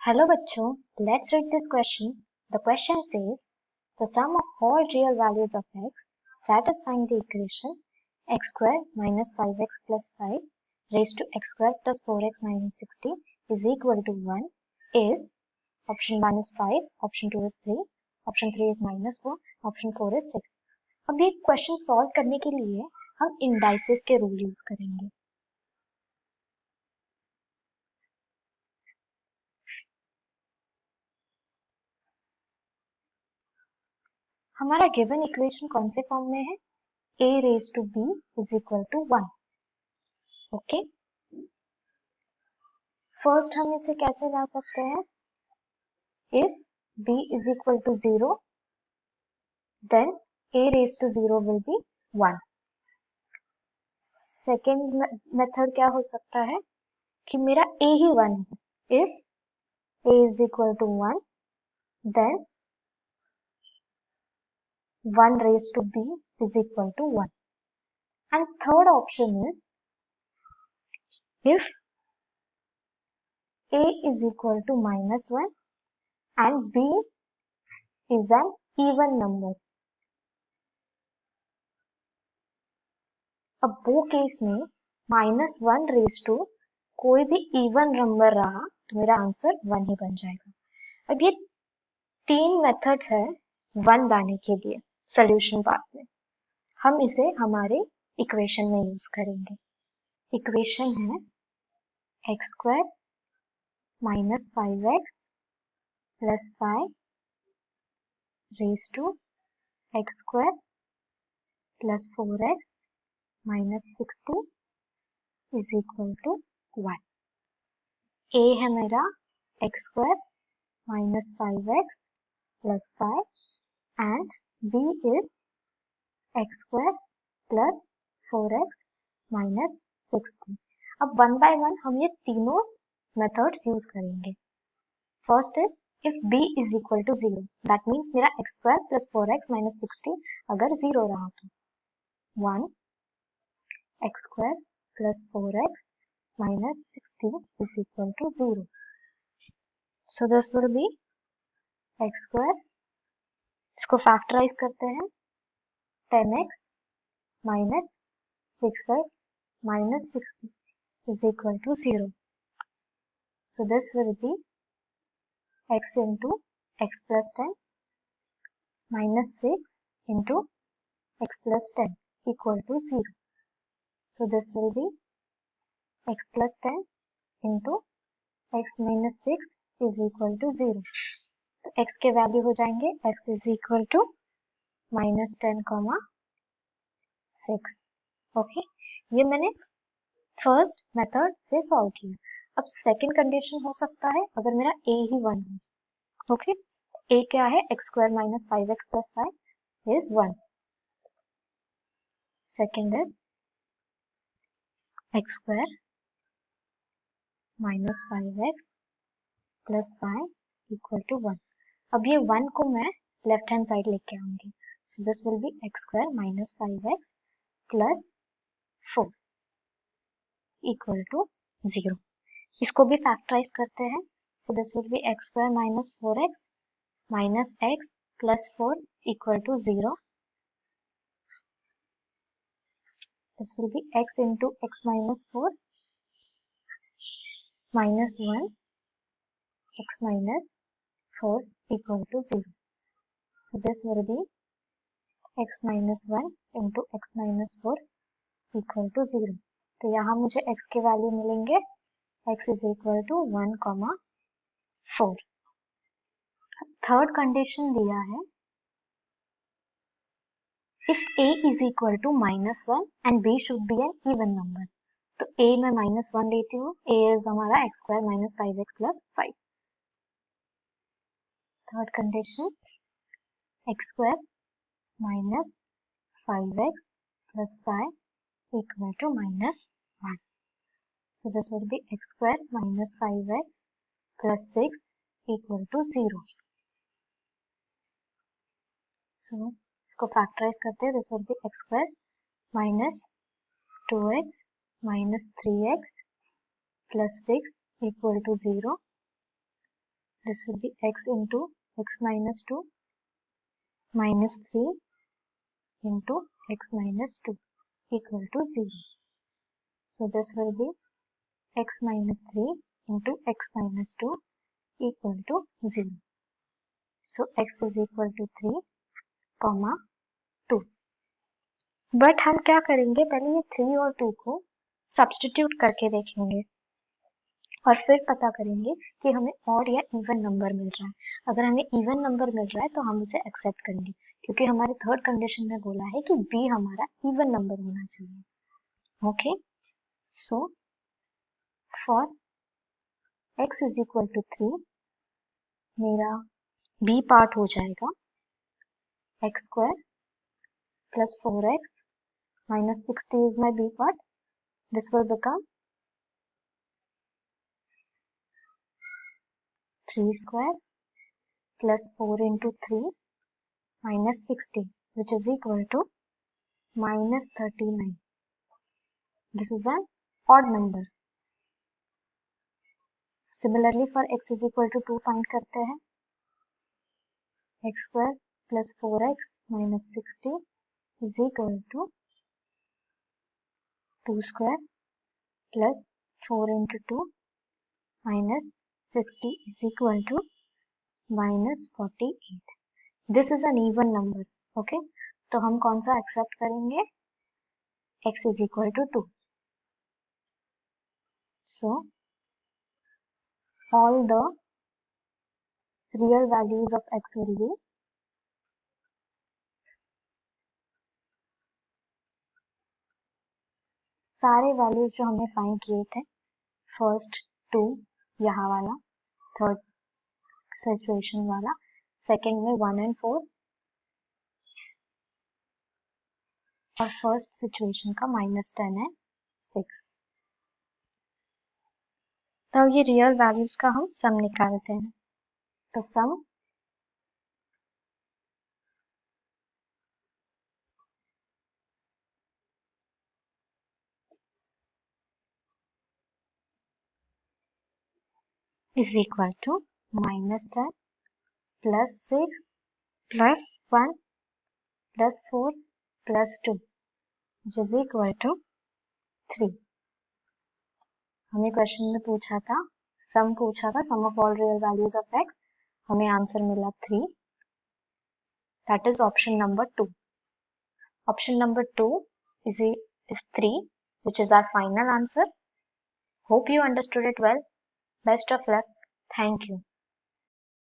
Hello बच्चों, let's read this question. The question says, the sum of all real values of x satisfying the equation x square minus 5x plus 5 raised to x square plus 4x minus 60 is equal to 1 is option 1 is 5, option 2 is 3, option 3 is minus 4, option 4 is 6. अब ये question solve करने के लिए हम indices के rule use करेंगे. हमारा given equation कौन से फॉर्म में है? a raised to b is equal to 1. Okay, first हम इसे कैसे ला सकते हैं? If b is equal to 0 then a raised to 0 will be 1. Second method क्या हो सकता है कि मेरा a ही 1 है. If a is equal to 1 then 1 raised to b is equal to 1. And third option is if a is equal to minus 1 and b is an even number. अब वो case में माइनस 1 रेज टू कोई भी even number रहा तो मेरा answer 1 ही बन जाएगा. अब ये तीन मेथड्स है 1 लाने के लिए सॉल्यूशन पार्ट में. हम इसे हमारे इक्वेशन में यूज करेंगे. इक्वेशन है x square minus 5x plus 5 raise to x square plus 4x minus 60 is equal to 1. a है मेरा x square minus 5x plus 5 and b is x square plus 4x minus 60. अब one by one हम ये तीनों methods use करेंगे. First is if b is equal to 0 that means मेरा x square plus 4x minus 60 अगर 0 रहा तो 1 x square plus 4x minus 60 is equal to 0. So this will be x square. इसको factorise करते हैं 10x minus 6x minus 60 is equal to 0. So this will be x into x plus 10 minus 6 into x plus 10 equal to 0. So this will be x plus 10 into x minus 6 is equal to 0. तो x के value हो जाएंगे x is equal to minus 10 comma 6. Okay, ये मैंने first method से solve किया. अब second condition हो सकता है अगर मेरा a ही 1 हो. ओके, a क्या है? x square minus 5x plus 5 is 1. Second is x square minus 5x plus 5 equal to 1. अब ये 1 को मैं लेफ्ट हैंड साइड लेके आऊंगी. So this will be x square minus 5x plus 4 equal to 0. इसको भी फैक्टराइज करते हैं. So this will be x square minus 4x minus x plus 4 equal to 0. This will be x into x minus 4 minus 1 x minus 4 equal to 0. So this will be x minus 1 into x minus 4 equal to 0. तो यहाँ मुझे x के value मिलेंगे x is equal to 1, 4. Third condition दिया है if a is equal to minus 1 and b should be an even number. तो a मैं minus 1 लेती हूँ. a is हमारा x square minus 5x plus 5. Third condition x square minus 5x plus 5 equal to minus 1. So this would be x square minus 5x plus 6 equal to 0. So इसको factorise करते हैं. This would be x square minus 2x minus 3x plus 6 equal to 0. this will be x into x minus 2 minus 3 into x minus 2 equal to 0. So this will be x minus 3 into x minus 2 equal to 0. So x is equal to 3, 2. But हम क्या करेंगे, पहले ये 3 और 2 को substitute करके देखेंगे और फिर पता करेंगे कि हमें ऑड या इवन नंबर मिल रहा है. अगर हमें इवन नंबर मिल रहा है तो हम उसे एक्सेप्ट करेंगे, क्योंकि हमारे थर्ड कंडीशन में बोला है कि बी हमारा इवन नंबर होना चाहिए. Okay, so for x is equal to 3 मेरा बी पार्ट हो जाएगा x square plus 4x minus 60 is my b part. This will become 3 square plus 4 into 3 minus 60, which is equal to minus 39. This is an odd number. Similarly, for x is equal to 2 find करते हैं. x square plus 4x minus 60 is equal to 2 square plus 4 into 2 minus 60 is equal to minus 48. This is an even number. Okay, तो हम कौन सा accept करेंगे, x is equal to 2. So all the real values of x will be सारे values जो हमने find किए थे, फर्स्ट 2 यहाँ वाला, थर्ड सिचुएशन वाला, सेकंड में 1 and 4 और फर्स्ट सिचुएशन का -10 and 6. तब ये रियल वैल्यूज का हम सम निकालते हैं. तो सम is equal to -10 plus 6 plus 1 plus 4 plus 2 which is equal to 3. हमें क्वेश्चन में पूछा था, सम पूछा था, sum of all real values of x. हमें आंसर मिला 3. That is option number 2. Option number 2 is 3, which is our final answer. Hope you understood it well. Best of luck. Thank you.